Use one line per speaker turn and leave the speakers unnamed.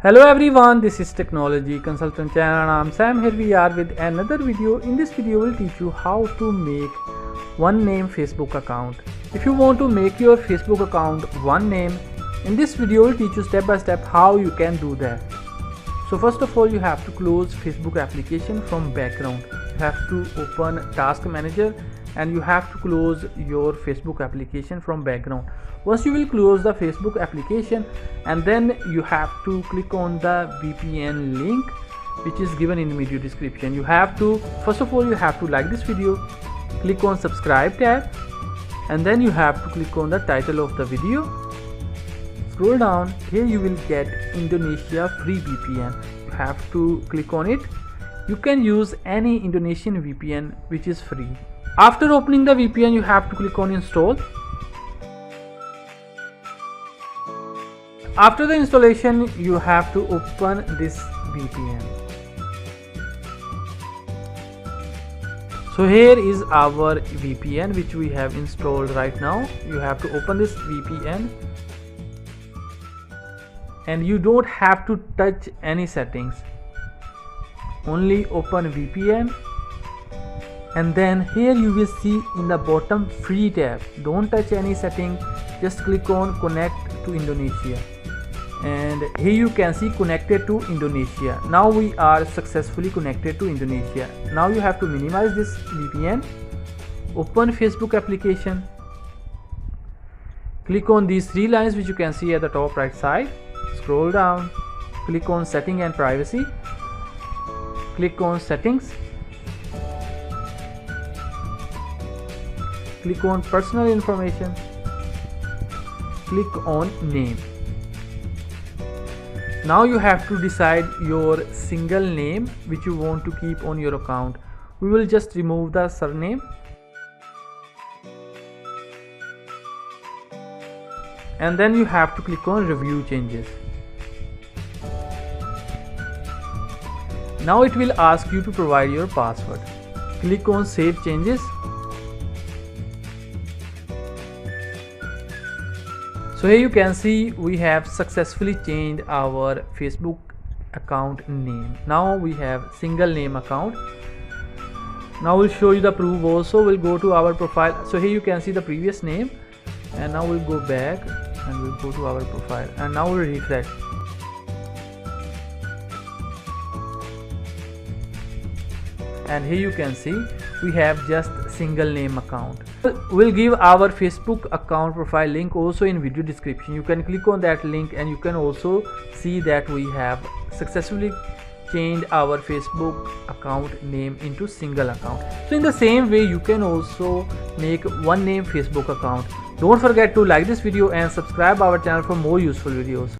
Hello everyone, this is Technology Consultant channel and I'm Sam. Here we are with another video. In this video we'll teach you how to make one name Facebook account. If you want to make your Facebook account one name, in this video we'll teach you step by step how you can do that. So first of all, you have to close Facebook application from background. You have to open Task Manager and you have to close your Facebook application from background. Once you will close the Facebook application, and then you have to click on the VPN link which is given in the video description. You have to, first of all, you have to like this video, click on subscribe tab, and then you have to click on the title of the video. Scroll down, here you will get Indonesia free VPN. You have to click on it. You can use any Indonesian VPN which is free. After opening the VPN, you have to click on install. After the installation, you have to open this VPN. So here is our VPN which we have installed right now. You have to open this VPN and you don't have to touch any settings. Only open VPN. And then here you will see in the bottom free tab. Don't touch any setting, just click on connect to Indonesia, and here you can see connected to Indonesia. Now we are successfully connected to Indonesia. Now you have to minimize this VPN, open Facebook application, click on these three lines which you can see at the top right side, scroll down, click on setting and privacy, click on settings, click on personal information, click on name. Now you have to decide your single name which you want to keep on your account. We will just remove the surname and then you have to click on review changes. Now it will ask you to provide your password. Click on save changes. So here you can see we have successfully changed our Facebook account name. Now we have single name account. Now we'll show you the proof also. We'll go to our profile. So here you can see the previous name, and now we'll go back and we'll go to our profile, and now we'll refresh. And here you can see we have just single name account. We'll give our Facebook account profile link also in video description. You can click on that link and you can also see that we have successfully changed our Facebook account name into single account. So in the same way you can also make one name Facebook account. Don't forget to like this video and subscribe our channel for more useful videos.